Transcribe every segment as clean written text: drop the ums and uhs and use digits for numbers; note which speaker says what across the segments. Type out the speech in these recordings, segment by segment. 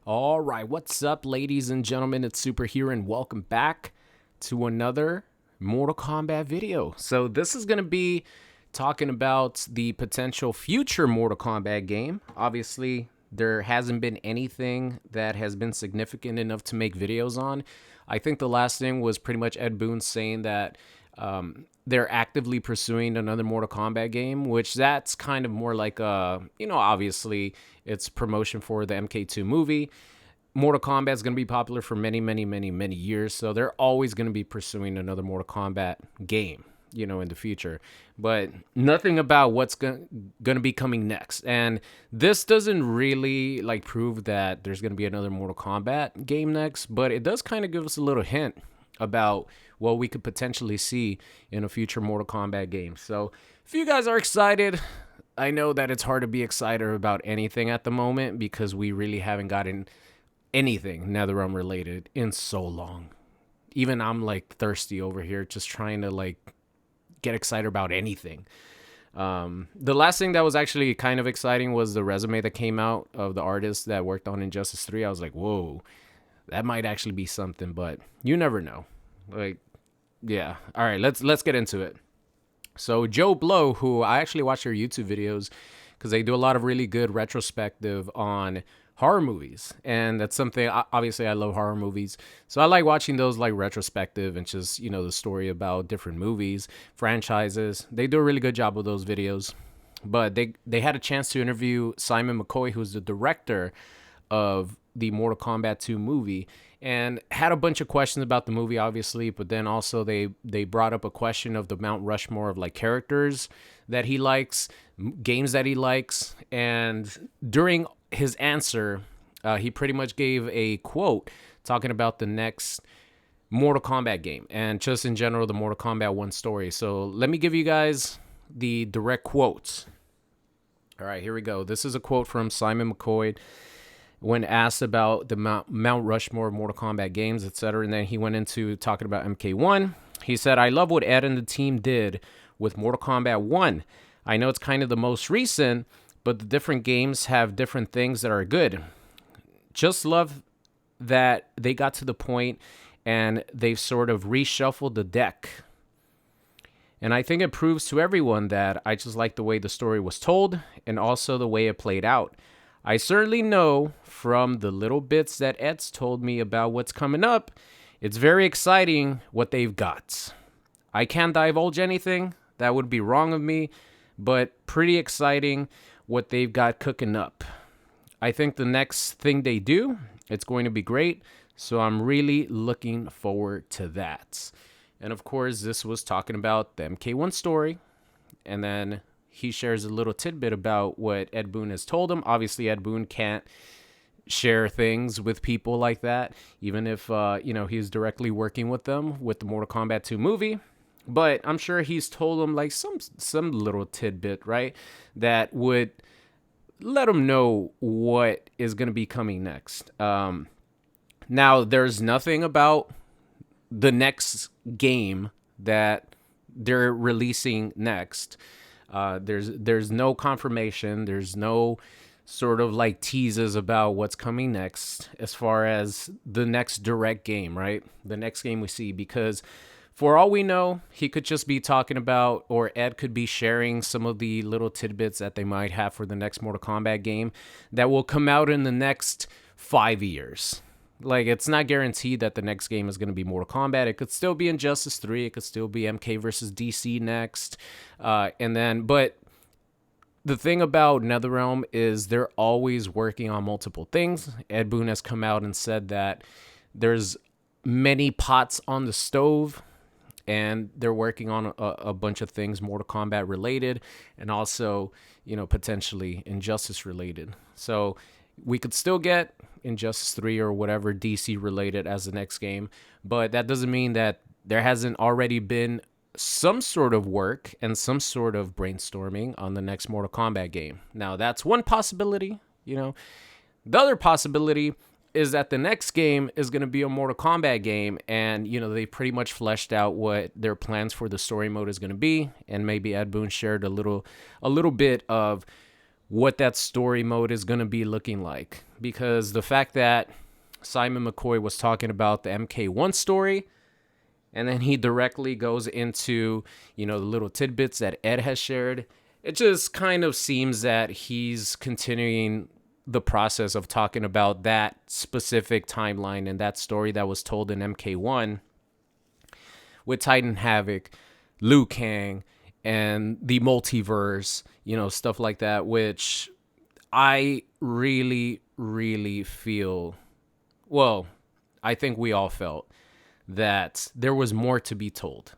Speaker 1: All right, what's up, ladies and gentlemen? It's Super here, and welcome back to another Mortal Kombat video. So this is going to be talking about the potential future Mortal Kombat game. Obviously, there hasn't been anything that has been significant enough to make videos on. I think the last thing was pretty much Ed Boon saying that they're actively pursuing another Mortal Kombat game, which that's kind of more like obviously it's promotion for the MK2 movie. Mortal Kombat is going to be popular for many, many, many, many years, so they're always going to be pursuing another Mortal Kombat game, in the future. But nothing about what's going to be coming next. And this doesn't really prove that there's going to be another Mortal Kombat game next, but it does kind of give us a little hint about what we could potentially see in a future Mortal Kombat game. So if you guys are excited, I know that it's hard to be excited about anything at the moment because we really haven't gotten anything NetherRealm related in so long. Even I'm thirsty over here just trying to get excited about anything. The last thing that was actually kind of exciting was the resume that came out of the artist that worked on Injustice 3. I was like, whoa, that might actually be something, but you never know. Yeah. All right, let's get into it. So Joe Blow, who I actually watch their YouTube videos because they do a lot of really good retrospective on horror movies, and that's something, obviously I love horror movies, so I like watching those retrospective and just the story about different movies, franchises. They do a really good job with those videos. But they had a chance to interview Simon McCoy, who's the director of the Mortal Kombat 2 movie, and had a bunch of questions about the movie, obviously, but then also they brought up a question of the Mount Rushmore of characters that he likes, games that he likes. And during his answer, he pretty much gave a quote talking about the next Mortal Kombat game and just in general the Mortal Kombat 1 story. So let me give you guys the direct quotes. All right, here we go. This is a quote from Simon McCoy when asked about the Mount Rushmore of Mortal Kombat games, etc. And then he went into talking about MK1. He said, "I love what Ed and the team did with Mortal Kombat 1. I know it's kind of the most recent, but the different games have different things that are good. Just love that they got to the point and they've sort of reshuffled the deck. And I think it proves to everyone that I just like the way the story was told and also the way it played out. I certainly know from the little bits that Ed's told me about what's coming up, it's very exciting what they've got. I can't divulge anything. That would be wrong of me, but pretty exciting what they've got cooking up. I think the next thing they do, it's going to be great. So I'm really looking forward to that." And of course, this was talking about the MK1 story. And then he shares a little tidbit about what Ed Boon has told him. Obviously, Ed Boon can't share things with people like that, even if, he's directly working with them with the Mortal Kombat 2 movie. But I'm sure he's told him some little tidbit, right, that would let him know what is going to be coming next. Now, there's nothing about the next game that they're releasing next. There's no confirmation. There's no sort of teases about what's coming next as far as the next direct game, right? The next game we see, because for all we know, he could just be talking about, or Ed could be sharing some of the little tidbits that they might have for the next Mortal Kombat game that will come out in the next 5 years. It's not guaranteed that the next game is going to be Mortal Kombat. It could still be Injustice 3. It could still be MK versus DC next. But the thing about NetherRealm is they're always working on multiple things. Ed Boon has come out and said that there's many pots on the stove, and they're working on a bunch of things Mortal Kombat related and also, potentially Injustice related. So we could still get Injustice 3 or whatever DC related as the next game, but that doesn't mean that there hasn't already been some sort of work and some sort of brainstorming on the next Mortal Kombat game. Now, that's one possibility, The other possibility is that the next game is going to be a Mortal Kombat game, and they pretty much fleshed out what their plans for the story mode is going to be, and maybe Ed Boon shared a little bit of what that story mode is going to be looking like. Because the fact that Simon McCoy was talking about the MK1 story, and then he directly goes into, the little tidbits that Ed has shared, it just kind of seems that he's continuing the process of talking about that specific timeline and that story that was told in MK1 with Titan Havoc, Liu Kang, and the multiverse, stuff like that, which I really, really feel, well, I think we all felt that there was more to be told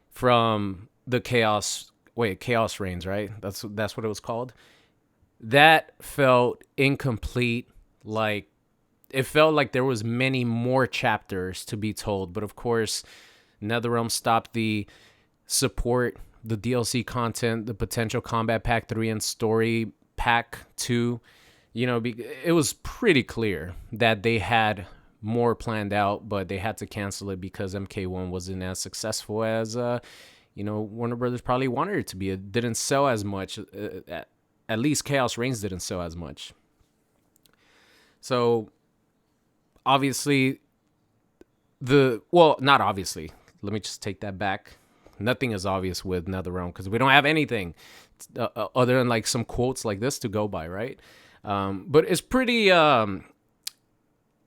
Speaker 1: from the Chaos Reigns, right? That's what it was called. That felt incomplete. Like, it felt like there was many more chapters to be told, but of course, NetherRealm stopped the support, the DLC content, the potential Combat Pack 3 and Story Pack 2. It was pretty clear that they had more planned out, but they had to cancel it because MK1 wasn't as successful as Warner Brothers probably wanted it to be. It didn't sell as much. At least Chaos Reigns didn't sell as much. So obviously not obviously. Let me just take that back. Nothing is obvious with NetherRealm because we don't have anything other than like some quotes like this to go by, right? But it's pretty.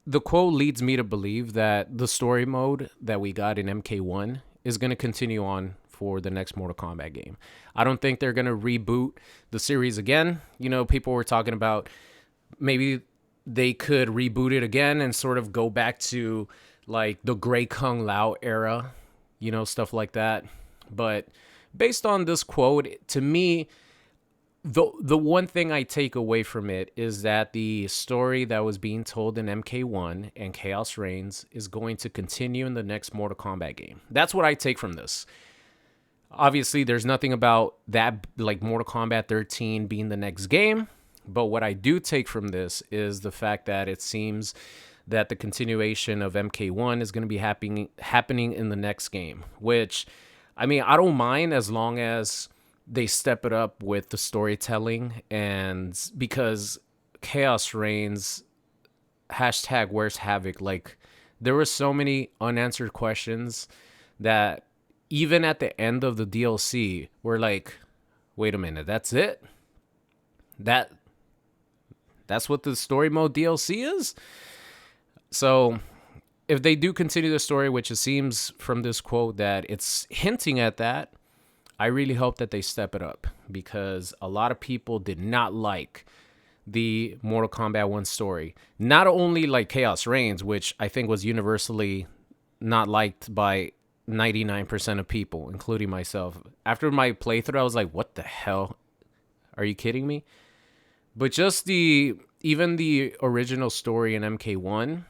Speaker 1: The quote leads me to believe that the story mode that we got in MK1 is going to continue on for the next Mortal Kombat game. I don't think they're going to reboot the series again. People were talking about maybe they could reboot it again and sort of go back to like the Grey Kung Lao era, stuff like that. But based on this quote, to me, the one thing I take away from it is that the story that was being told in MK1 and Chaos Reigns is going to continue in the next Mortal Kombat game. That's what I take from this. Obviously, there's nothing about that, like Mortal Kombat 13 being the next game. But what I do take from this is the fact that it seems that the continuation of MK1 is going to be happening in the next game. Which, I mean, I don't mind as long as they step it up with the storytelling, and because Chaos Reigns # Where's Havoc, like there were so many unanswered questions that even at the end of the DLC we're like, wait a minute, that's it? That's what the story mode DLC is? So if they do continue the story, which it seems from this quote that it's hinting at that, I really hope that they step it up because a lot of people did not like the Mortal Kombat 1 story. Not only like Chaos Reigns, which I think was universally not liked by 99% of people, including myself. After my playthrough, I was like, what the hell? Are you kidding me? But just even the original story in MK1,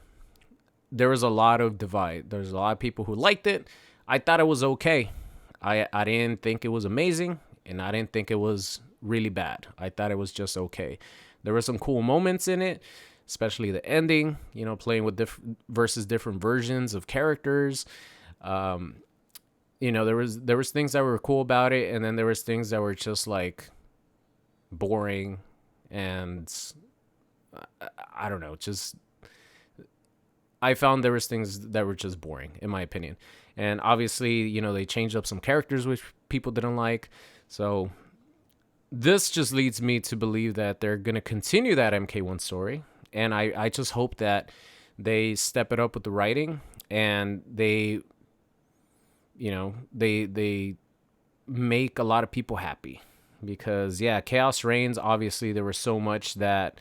Speaker 1: there was a lot of divide. There's a lot of people who liked it. I thought it was okay. I didn't think it was amazing, and I didn't think it was really bad. I thought it was just okay. There were some cool moments in it, especially the ending, playing with different versions of characters. There was things that were cool about it, and then there was things that were just like boring, and I don't know, just I found there was things that were just boring, in my opinion. And obviously, they changed up some characters which people didn't like. So this just leads me to believe that they're going to continue that MK1 story. And I just hope that they step it up with the writing and they make a lot of people happy. Because, yeah, Chaos Reigns, obviously, there was so much that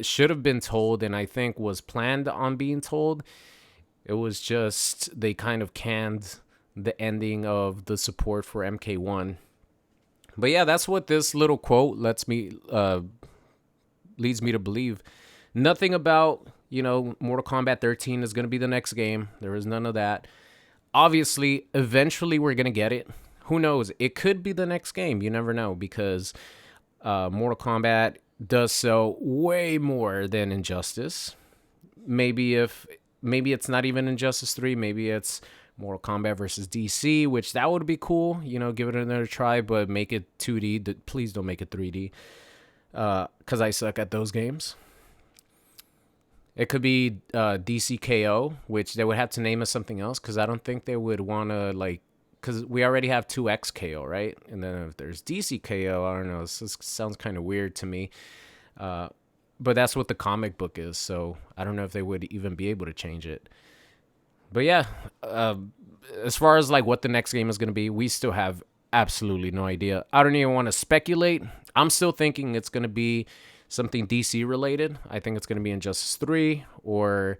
Speaker 1: should have been told and I think was planned on being told. It was just they kind of canned the ending of the support for MK1. But yeah, that's what this little quote leads me to believe. Nothing about, Mortal Kombat 13 is going to be the next game. There is none of that. Obviously, eventually we're going to get it. Who knows? It could be the next game. You never know because Mortal Kombat does sell way more than Injustice. Maybe it's not even Injustice 3. Maybe it's Mortal Kombat versus DC, which that would be cool. Give it another try, but make it 2D. Please don't make it 3D. because I suck at those games. It could be DCKO, which they would have to name as something else because I don't think they would want to, like, because we already have 2XKO, right? And then if there's DCKO, I don't know. This sounds kind of weird to me. But that's what the comic book is, so I don't know if they would even be able to change it. But yeah, as far as like what the next game is going to be, we still have absolutely no idea. I don't even want to speculate. I'm still thinking it's going to be something DC related. I think it's going to be Injustice 3 or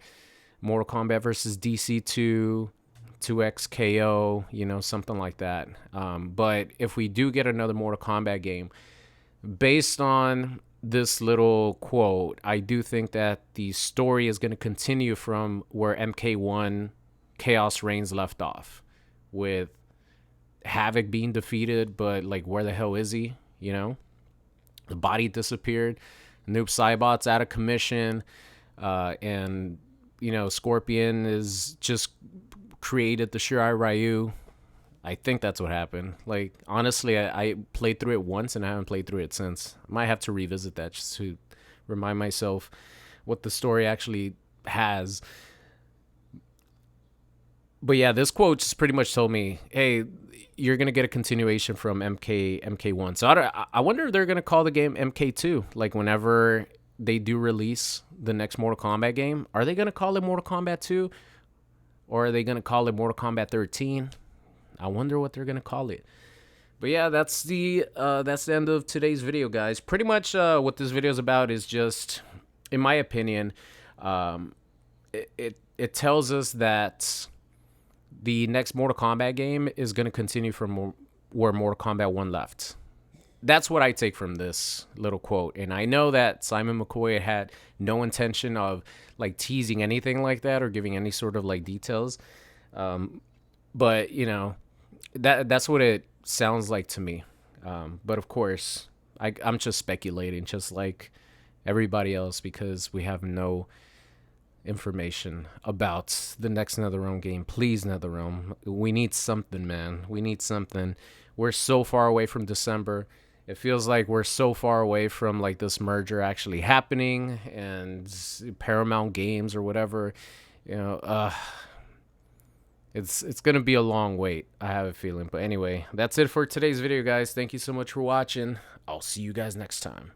Speaker 1: Mortal Kombat versus DC 2, 2XKO, something like that. But if we do get another Mortal Kombat game, based on this little quote, I do think that the story is going to continue from where MK1 Chaos Reigns left off, with Havoc being defeated, but like, where the hell is he? The body disappeared. Noob Saibot's out of commission, and Scorpion is just created the Shirai Ryu. I think that's what happened. Like, honestly, I played through it once and I haven't played through it since. I might have to revisit that just to remind myself what the story actually has. But yeah, this quote just pretty much told me, hey, you're going to get a continuation from MK1. So I wonder if they're going to call the game MK2. Like, whenever they do release the next Mortal Kombat game, are they going to call it Mortal Kombat 2? Or are they going to call it Mortal Kombat 13? I wonder what they're going to call it. But yeah, that's the end of today's video, guys. Pretty much what this video is about is just, in my opinion, it tells us that the next Mortal Kombat game is going to continue from where Mortal Kombat 1 left. That's what I take from this little quote. And I know that Simon McCoy had no intention of like teasing anything like that or giving any sort of like details. But that's what it sounds like to me. But of course, I'm just speculating, just like everybody else, because we have no information about the next NetherRealm game. Please, NetherRealm, we need something, man. We need something. We're so far away from December. It feels like we're so far away from like this merger actually happening and Paramount Games or whatever. It's gonna be a long wait, I have a feeling. But anyway, that's it for today's video, guys. Thank you so much for watching. I'll see you guys next time.